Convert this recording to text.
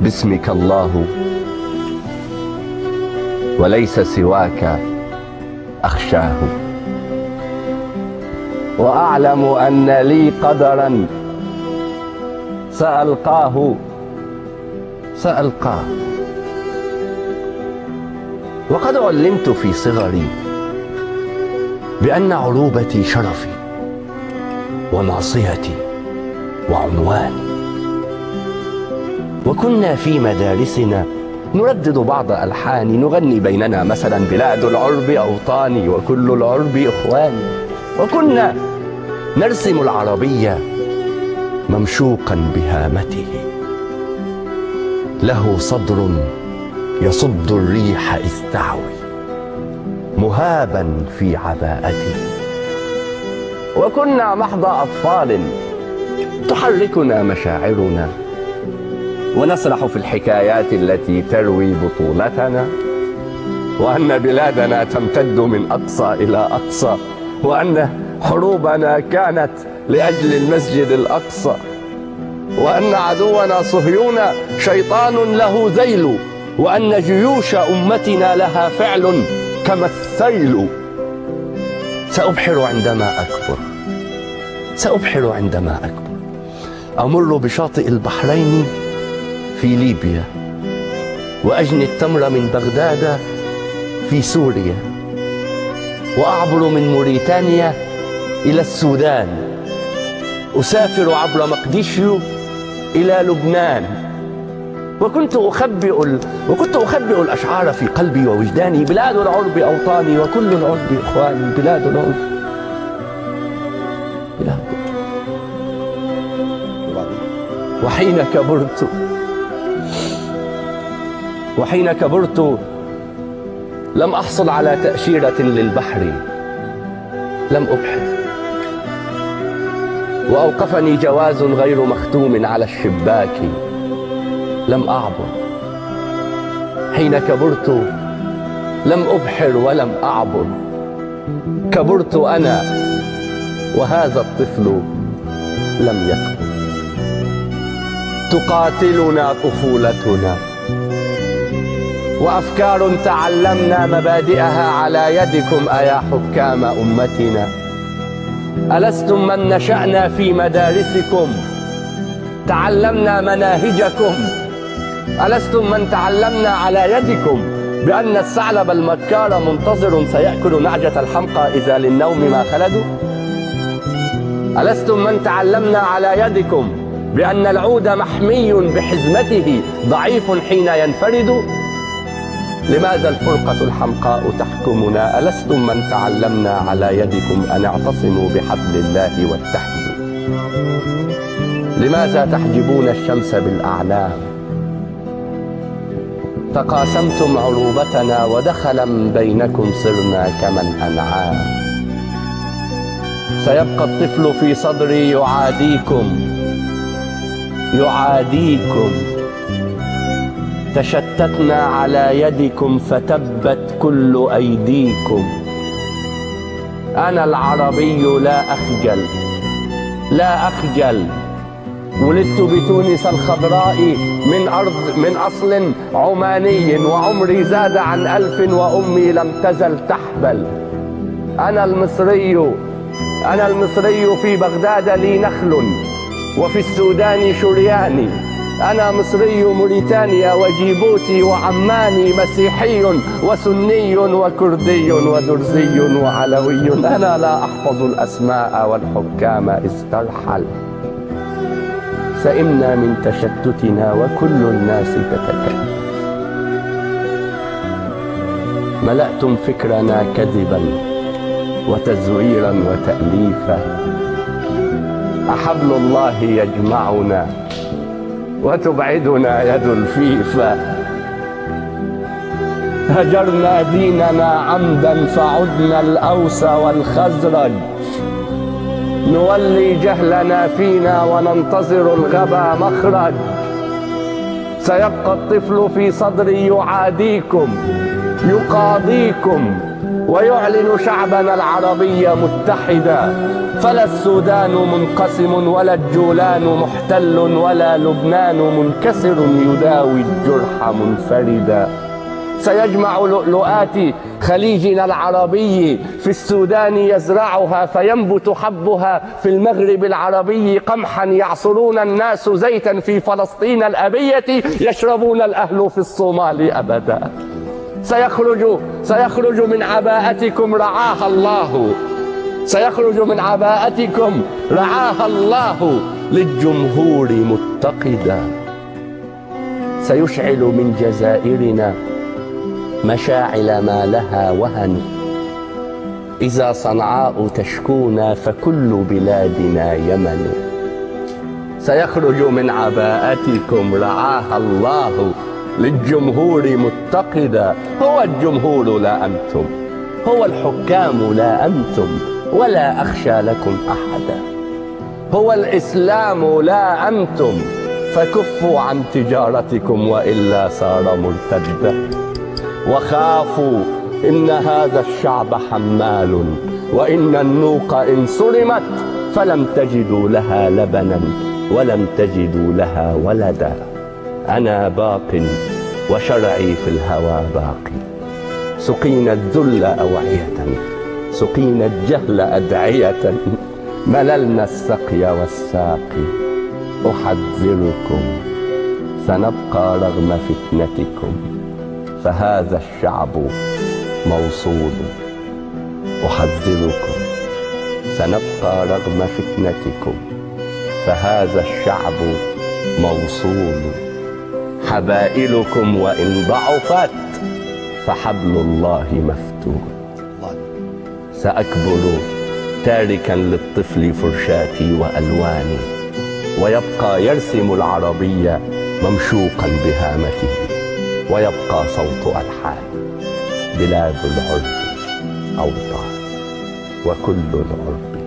باسمك الله وليس سواك أخشاه، وأعلم أن لي قدرا سألقاه وقد علمت في صغري بأن عروبتي شرفي وناصيتي وعنواني، وكنا في مدارسنا نردد بعض ألحاني، نغني بيننا مثلا بلاد العرب أوطاني وكل العرب إخواني، وكنا نرسم العربية ممشوقا بهامته، له صدر يصد الريح إذ تعوي مهابا في عباءته، وكنا محض أطفال تحركنا مشاعرنا ونسرح في الحكايات التي تروي بطولتنا، وأن بلادنا تمتد من أقصى إلى أقصى، وأن حروبنا كانت لأجل المسجد الأقصى، وأن عدونا صهيون شيطان له ذيل، وأن جيوش أمتنا لها فعل كما السيل. سأبحر عندما أكبر، أمر بشاطئ البحرين في ليبيا، وأجني التمر من بغداد في سوريا، وأعبر من موريتانيا إلى السودان، أسافر عبر مقديشيو إلى لبنان، وكنت أخبئ الأشعار في قلبي ووجداني: بلاد العرب أوطاني وكل العرب إخواني، بلاد العرب. وحين كبرت لم أحصل على تأشيرة للبحر، لم أبحث، وأوقفني جواز غير مختوم على الشباك، لم أعبر. حين كبرت لم أبحر ولم أعبر، كبرت أنا وهذا الطفل لم يكبر. تقاتلنا طفولتنا وأفكار تعلمنا مبادئها على يدكم أيا حكام أمتنا. ألستم من نشأنا في مدارسكم تعلمنا مناهجكم؟ ألستم من تعلمنا على يدكم بأن الثعلب المكار منتظر سيأكل نعجة الحمقى إذا للنوم ما خلدوا؟ ألستم من تعلمنا على يدكم بأن العود محمي بحزمته ضعيف حين ينفرد؟ لماذا الفرقة الحمقاء تحكمنا؟ ألستم من تعلمنا على يدكم أن اعتصموا بحبل الله واتحدوا؟ لماذا تحجبون الشمس بالأعلام؟ تقاسمتم عروبتنا ودخلا بينكم صرنا كمن أنعام. سيبقى الطفل في صدري يعاديكم. تشتتنا على يدكم فتبت كل أيديكم. أنا العربي لا أخجل. ولدت بتونس الخضراء من أصل عماني، وعمري زاد عن 1000 وأمي لم تزل تحبل. أنا المصري في بغداد لي نخل، وفي السودان شرياني. أنا مصري موريتانيا وجيبوتي وعماني، مسيحي وسني وكردي ودرزي وعلوي. أنا لا أحفظ الأسماء والحكام إذ ترحل. سئمنا من تشتتنا وكل الناس تتكلم. ملأتم فكرنا كذبا وتزويرا وتأليفا. أحبل الله يجمعنا وتبعدنا يد الفيفا. هجرنا ديننا عمدا فعدنا الأوس والخزرج. نولي جهلنا فينا وننتظر الغبا مخرج. سيبقى الطفل في صدري يعاديكم يقاضيكم ويعلن شعبنا العربي متحدا. فلا السودان منقسم ولا الجولان محتل ولا لبنان منكسر يداوي الجرح منفردا. سيجمع لؤلؤات خليجنا العربي في السودان يزرعها فينبت حبها في المغرب العربي قمحا يعصرون الناس زيتا في فلسطين الأبية يشربون الأهل في الصومال أبدا. سيخرج من عباءتكم رعاها الله، سيخرج من عباءتكم رعاها الله للجمهور متقدا. سيشعل من جزائرنا مشاعل ما لها وهن. إذا صنعاء تشكونا فكل بلادنا يمن. سيخرج من عباءتكم رعاها الله للجمهور متقدا. هو الجمهور لا أنتم، هو الحكام لا أنتم، ولا أخشى لكم أحدا. هو الإسلام لا أنتم، فكفوا عن تجارتكم وإلا صار مرتدا. وخافوا إن هذا الشعب حمال، وإن النوق إن صرمت فلم تجدوا لها لبنا ولم تجدوا لها ولدا. أنا باق وشرعي في الهوى باقي. سقينا الذل أوعية، سقينا الجهل أدعية، مللنا السقي والساقي. أحذركم سنبقى رغم فتنتكم، فهذا الشعب موصول. أحذركم سنبقى رغم فتنتكم، فهذا الشعب موصول. حبائلكم وإن ضعفت فحبل الله مفتون. سأكبر تاركا للطفل فرشاتي وألواني، ويبقى يرسم العربية ممشوقا بهامته، ويبقى صوت ألحان. بلاد العرب أوطان، وكل العرب